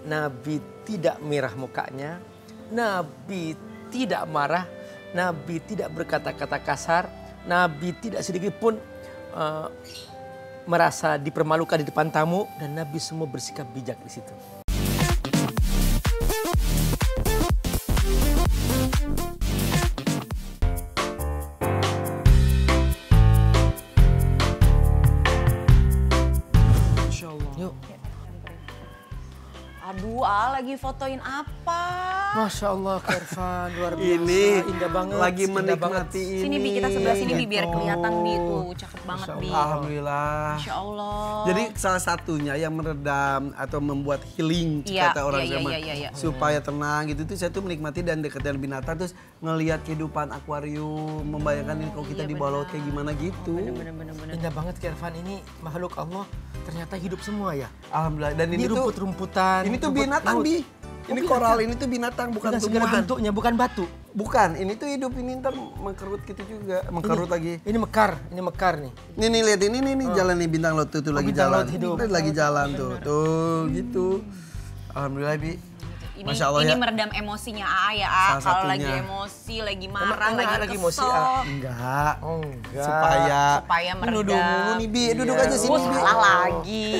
Nabi tidak merah mukanya, Nabi tidak marah, Nabi tidak berkata-kata kasar, Nabi tidak sedikit pun merasa dipermalukan di depan tamu, dan Nabi semua bersikap bijak di situ. Yuk. Aduh, lagi fotoin apa? Masya Allah, Kak Irfan, luar biasa. Ini indah banget. lagi indah menikmati banget. ini. Sini Bi, kita sebelah sini Bi, biar kelihatan Bi. Tuh, cakep banget Bi. Alhamdulillah. Masya Allah. Jadi salah satunya yang meredam atau membuat healing kata orang zaman supaya tenang gitu tuh saya tuh menikmati dan dekat dengan binatang terus ngelihat kehidupan akuarium, membayangkan ini kalau kita di bawah laut kayak gimana gitu. Bener. Indah banget, Kak Irfan. Ini makhluk Allah ternyata hidup semua ya. Alhamdulillah. Dan Ini ini tuh rumput-rumputan. ini tuh rumput binatang laut. Bi. Ini binatang. koral ini tuh binatang bukan Dengan segala tumbuhan. bentuknya, bukan batu. Bukan, ini tuh hidup ini ntar mengkerut gitu juga, mengkerut lagi. Ini mekar nih. Nih lihat ini nih jalan nih bintang laut tuh lagi bintang jalan. laut hidup. Ini lagi jalan tuh gitu. Alhamdulillah Bi. Masya Allah ini ya. meredam emosinya ya Salah kalau lagi satunya. emosi, lagi marah, Emang lagi emosi, kesel. Enggak. Oh enggak. Supaya meredam. Duduk mulu nih Bi, duduk aja sini Bi. Salah lagi.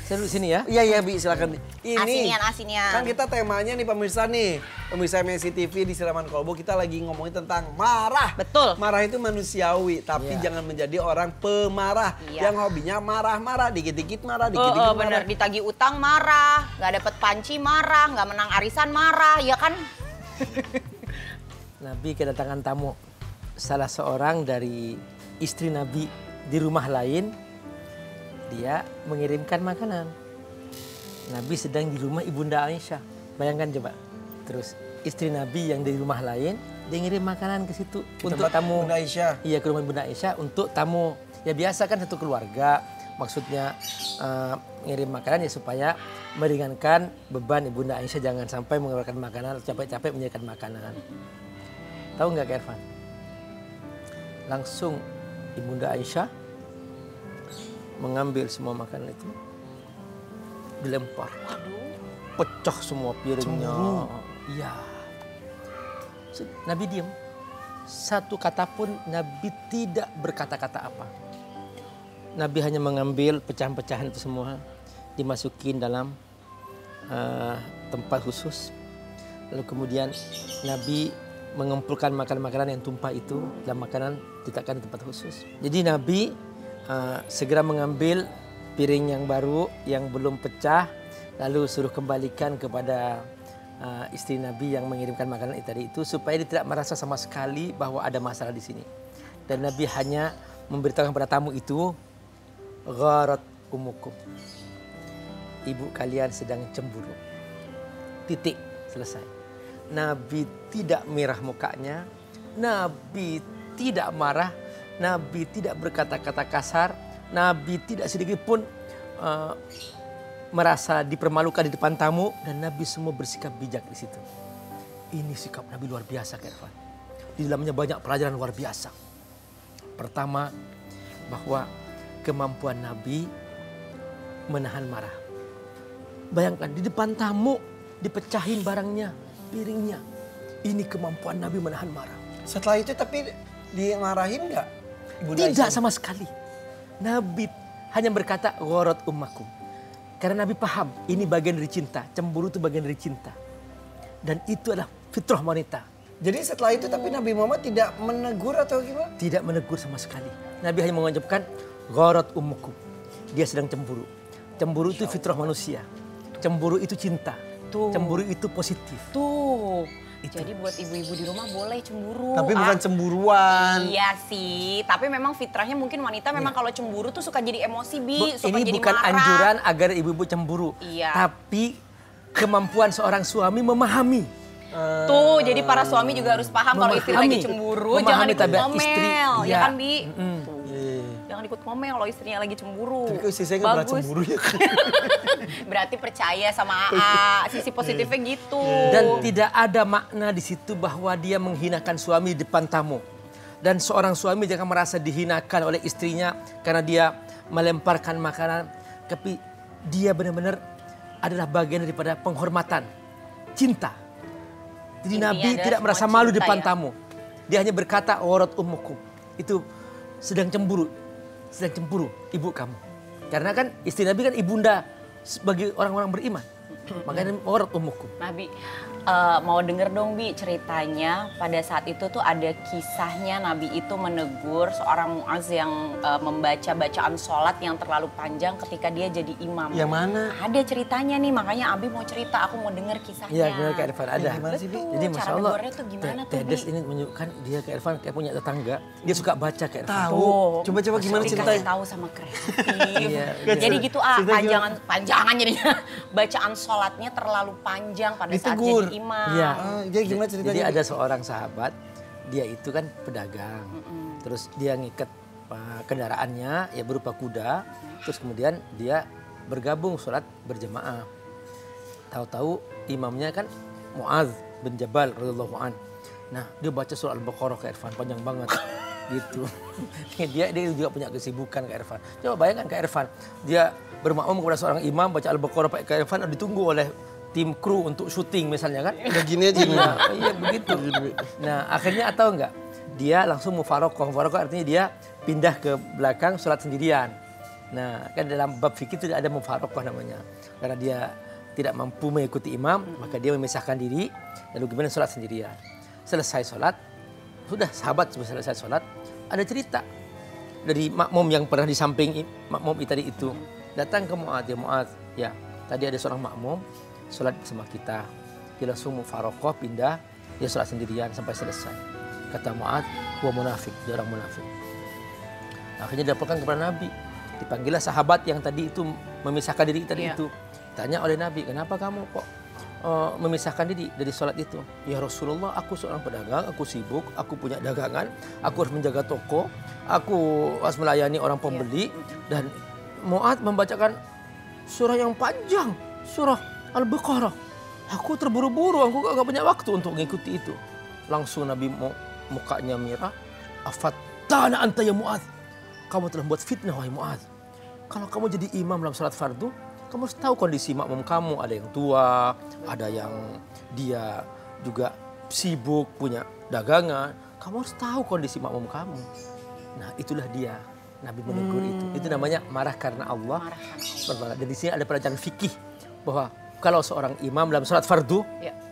Saya duduk sini ya. Iya Bi, silakan. Ini Asinian. kan kita temanya nih pemirsa nih. Pemirsa MNC TV di Siraman Kolbu kita lagi ngomongin tentang marah. Betul. Marah itu manusiawi, tapi jangan menjadi orang pemarah. Iya. Yang hobinya marah-marah, dikit-dikit marah, dikit-dikit Bener, marah. ditagih utang marah, nggak dapet panci marah, nggak menang arisan marah, ya kan? Nabi kedatangan tamu. Salah seorang dari istri Nabi di rumah lain, dia mengirimkan makanan. Nabi sedang di rumah Ibunda Aisyah. Bayangkan coba. Terus istri Nabi yang dari rumah lain, dia ngirim makanan ke situ untuk tamu. Bunda Aisyah. Iya, ke rumah Ibunda Aisyah untuk tamu. Ya biasa kan satu keluarga. Maksudnya ngirim makanan ya supaya meringankan beban Ibunda Aisyah, jangan sampai mengeluarkan makanan, capek-capek menyiapkan makanan. Tahu nggak Kak Irfan? Langsung Ibunda Aisyah mengambil semua makanan itu, dilempar. Pecah semua piringnya. Iya. Nabi diam. Satu kata pun Nabi tidak berkata-kata apa. Nabi hanya mengambil pecahan-pecahan itu semua, dimasukin dalam tempat khusus. Lalu kemudian Nabi mengumpulkan makanan-makanan yang tumpah itu dalam makanan, diletakkan di tempat khusus. Jadi Nabi segera mengambil piring yang baru yang belum pecah, lalu suruh kembalikan kepada istri Nabi yang mengirimkan makanan itu tadi itu, supaya dia tidak merasa sama sekali bahwa ada masalah di sini. Dan Nabi hanya memberitahukan kepada tamu itu, gharat umukum, ibu kalian sedang cemburu. Titik, selesai. Nabi tidak merah mukanya, Nabi tidak marah, Nabi tidak berkata-kata kasar, Nabi tidak sedikit pun merasa dipermalukan di depan tamu, dan Nabi semua bersikap bijak di situ. Ini sikap Nabi luar biasa, Kak Irfan. Di dalamnya banyak pelajaran luar biasa. Pertama, bahwa kemampuan Nabi menahan marah. Bayangkan di depan tamu dipecahin barangnya, piringnya. Ini kemampuan Nabi menahan marah. Setelah itu tapi dimarahin nggak? Tidak sama sekali. Nabi hanya berkata gharat ummakum. Karena Nabi paham ini bagian dari cinta. Cemburu itu bagian dari cinta. Dan itu adalah fitrah wanita. Jadi setelah itu tapi Nabi Muhammad tidak menegur atau gimana? Tidak menegur sama sekali. Nabi hanya mengucapkan gharat ummukum. Dia sedang cemburu. Cemburu itu fitrah manusia. Cemburu itu cinta. Cemburu itu positif. Tuh. Jadi buat ibu-ibu di rumah boleh cemburu. Tapi bukan cemburuan. Iya sih, tapi memang fitrahnya mungkin wanita memang kalau cemburu tuh suka jadi emosi, suka ini jadi bukan marah. anjuran agar ibu-ibu cemburu. Iya. Tapi kemampuan seorang suami memahami. Tuh, jadi para suami juga harus paham kalau istri lagi cemburu, jangan ikut tabiat ngomel. istri. Ya Iya. kan, Bi? Jangan ikut ngomel kalau istrinya lagi cemburu. Tapi kok istri saya nggak pernah cemburu ya kan? Berarti percaya sama AA, sisi positifnya gitu. Dan tidak ada makna di situ bahwa dia menghinakan suami di depan tamu. Dan seorang suami jangan merasa dihinakan oleh istrinya karena dia melemparkan makanan. Tapi dia benar-benar adalah bagian daripada penghormatan, cinta. Jadi Intinya Nabi adalah tidak semua merasa malu cinta depan ya. tamu. Dia hanya berkata, warat ummukum. Itu sedang cemburu ibu kamu. Karena kan istri Nabi kan ibunda bagi orang-orang beriman. Makanya warat ummukum. Nabi, mau denger dong Bi ceritanya pada saat itu tuh ada kisahnya Nabi itu menegur seorang Muaz yang membaca bacaan sholat yang terlalu panjang ketika dia jadi imam. Yang mana? Ada ceritanya nih, makanya Abi mau cerita, aku mau denger kisahnya. Iya, benar Kak Irfan ada. Gimana sih, Bi? Betul, Jadi cara Masya Allah, negornya tuh gimana tuh Bi? Tedes ini menunjukkan dia Kak Irfan kayak punya tetangga. Dia suka baca Kak Irfan. Tahu. Coba-coba gimana Dikasih ceritanya? tahu sama kreatif. Iya, Jadi gitu Ceritanya panjangan jadinya. Bacaan sholatnya terlalu panjang pada saat Ditegur. jadi imam. Iya. Jadi gimana ceritanya? Jadi ada seorang sahabat, dia itu kan pedagang. Terus dia ngikat kendaraannya ya berupa kuda. Terus kemudian dia bergabung sholat berjamaah. Tahu-tahu imamnya kan Muaz bin Jabal radhiyallahu an. Nah, dia baca surah Al-Baqarah Kak Irfan, panjang banget. Gitu. dia juga punya kesibukan Kak Irfan. Coba bayangkan Kak Irfan, dia bermakmum kepada seorang imam baca Al-Baqarah Kak Irfan, ditunggu oleh tim kru untuk syuting misalnya kan. Udah gini aja nih. Iya begitu. Nah akhirnya tahu nggak? Dia langsung mufarokoh. Mufarokoh artinya dia pindah ke belakang sholat sendirian. Nah kan dalam bab fikih itu ada mufarokoh namanya. Karena dia tidak mampu mengikuti imam, maka dia memisahkan diri. Lalu kemudian sholat sendirian. Selesai sholat, sudah sahabat selesai sholat, ada cerita dari makmum yang pernah di samping makmum tadi itu. Datang ke Muaz, ya Muaz, ya tadi ada seorang makmum sholat bersama kita. Dia langsung mufarokoh pindah, dia sholat sendirian sampai selesai. Kata Muaz, huwa munafik, dia orang munafik. Akhirnya dilaporkan kepada Nabi. Dipanggillah sahabat yang tadi itu memisahkan diri tadi itu. Tanya oleh Nabi, kenapa kamu kok memisahkan diri dari sholat itu? Ya Rasulullah, aku seorang pedagang, aku sibuk, aku punya dagangan, aku harus menjaga toko, aku harus melayani orang pembeli. Dan Muaz membacakan surah yang panjang, surah Al-Baqarah. Aku terburu-buru, aku gak punya waktu untuk mengikuti itu. Langsung Nabi mukanya merah. Afattana anta ya Muaz. Kamu telah membuat fitnah wahai Muaz. Kalau kamu jadi imam dalam salat fardu, kamu harus tahu kondisi makmum kamu. Ada yang tua, ada yang dia juga sibuk, punya dagangan. Kamu harus tahu kondisi makmum kamu. Nah itulah dia. Nabi menegur itu. Itu namanya marah karena Allah. Dan di sini ada pelajaran fikih bahwa kalau seorang imam dalam sholat fardu,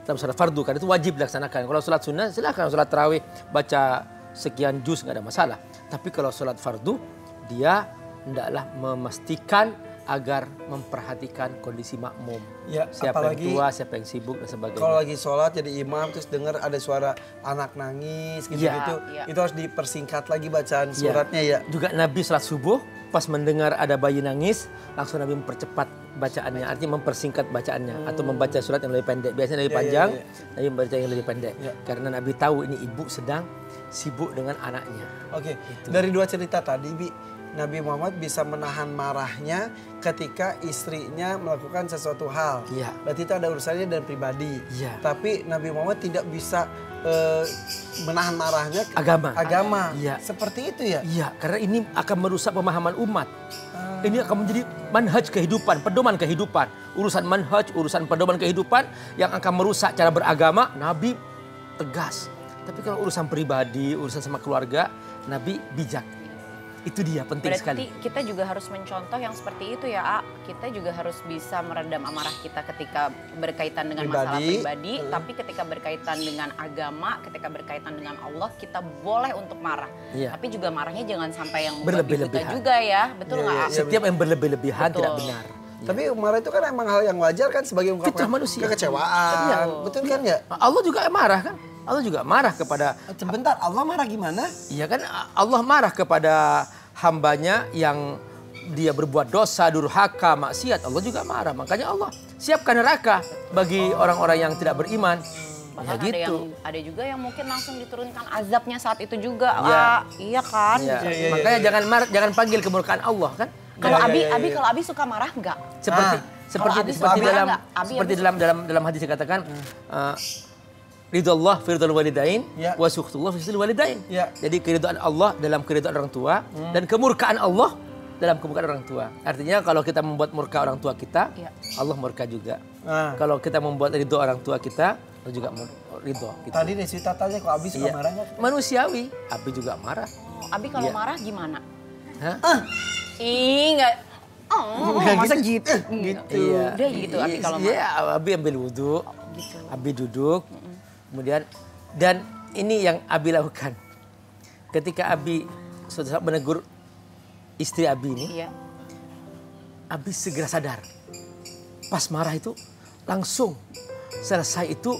dalam sholat fardu kan itu wajib dilaksanakan. Kalau sholat sunnah silakan, sholat tarawih baca sekian juz nggak ada masalah. Tapi kalau sholat fardu dia hendaklah memastikan agar memperhatikan kondisi makmum. Ya, Siapa apalagi yang tua, siapa yang sibuk dan sebagainya. kalau lagi sholat jadi imam terus dengar ada suara anak nangis gitu-gitu, itu harus dipersingkat lagi bacaan suratnya ya. Juga Nabi sholat subuh pas mendengar ada bayi nangis, langsung Nabi mempercepat bacaannya, artinya mempersingkat bacaannya atau membaca surat yang lebih pendek. Biasanya lebih panjang, Nabi membaca yang lebih pendek. Karena Nabi tahu ini ibu sedang sibuk dengan anaknya. Oke, dari dua cerita tadi Bi, Nabi Muhammad bisa menahan marahnya ketika istrinya melakukan sesuatu hal. Iya. Berarti itu ada urusannya dan pribadi. Iya. Tapi Nabi Muhammad tidak bisa menahan marahnya Agama. Iya. Seperti itu ya? Iya, karena ini akan merusak pemahaman umat. Ini akan menjadi manhaj kehidupan, pedoman kehidupan. Urusan manhaj, urusan pedoman kehidupan yang akan merusak cara beragama, Nabi tegas. Tapi kalau urusan pribadi, urusan sama keluarga, Nabi bijak. Itu dia penting sekali. Berarti kita juga harus mencontoh yang seperti itu ya, A. Kita juga harus bisa meredam amarah kita ketika berkaitan dengan masalah pribadi. Tapi ketika berkaitan dengan agama, ketika berkaitan dengan Allah, kita boleh untuk marah. Iya. Tapi juga marahnya jangan sampai yang Berlebih-lebihan juga ya. Betul nggak, A? Setiap yang berlebih-lebihan tidak benar. Tapi marah itu kan emang hal yang wajar kan sebagai ungkapan manusia. kekecewaan. Betul kan ya? Allah juga marah kan? Allah juga marah kepada... Sebentar, Allah marah gimana? Iya kan Allah marah kepada hambanya yang dia berbuat dosa, durhaka, maksiat. Allah juga marah. Makanya Allah siapkan neraka bagi orang-orang yang tidak beriman. Bahkan Ya gitu. ada juga yang mungkin langsung diturunkan azabnya saat itu juga. Iya. Iya kan? Ya. Makanya jangan panggil kemurkaan Allah kan? Kalau Abi kalau Abi suka marah nggak? Seperti dalam hadis dikatakan ridho Allah fi ridhal walidain wa sukhtullah fi sukhdil walidain. Jadi keridhaan Allah dalam keridhaan orang tua dan kemurkaan Allah dalam kemurkaan orang tua. Artinya kalau kita membuat murka orang tua kita, Allah murka juga. Kalau kita membuat ridho orang tua kita, Allah juga ridho. Gitu. Tadi Deswita tanya kok Abi suka marah nggak? Manusiawi, Abi juga marah. Abi kalau marah gimana? Hah? Ih, enggak. Masa gitu? Gitu. Iya. Udah gitu Abi kalau marah. Iya, Abi ambil wudhu, Gitu. Abi duduk, kemudian dan ini yang Abi lakukan. Ketika Abi suatu saat menegur istri Abi ini, Iya. Abi segera sadar. Pas marah itu langsung selesai itu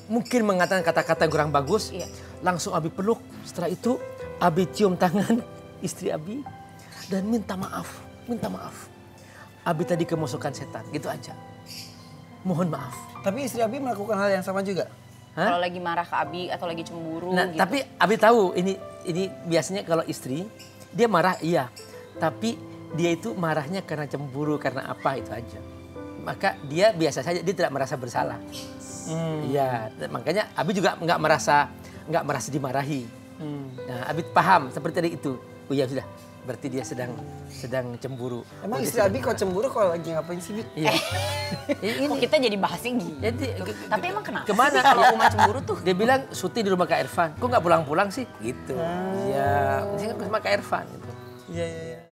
mungkin mengatakan kata-kata yang kurang bagus, langsung Abi peluk. Setelah itu Abi cium tangan istri Abi dan minta maaf. Abi tadi kemasukan setan, gitu aja. Mohon maaf. Tapi istri Abi melakukan hal yang sama juga? Kalau lagi marah ke Abi atau lagi cemburu Nah, gitu. tapi Abi tahu ini biasanya kalau istri dia marah iya, tapi dia itu marahnya karena cemburu karena apa itu aja. Maka dia biasa saja, dia tidak merasa bersalah. Iya, makanya Abi juga nggak merasa dimarahi. Nah, Abi paham seperti tadi itu. Oh iya sudah, berarti dia sedang cemburu. Emang istri Abi kok cemburu kalau lagi ngapain sih, Bi? Iya. Kok kita jadi bahasnya gitu? Jadi, Tapi emang kenapa kemana sih kalau Uma cemburu tuh? Dia bilang syuting di rumah Kak Irfan. Kok nggak pulang-pulang sih? Gitu. Iya, mesti ke rumah Kak Irfan gitu. Iya.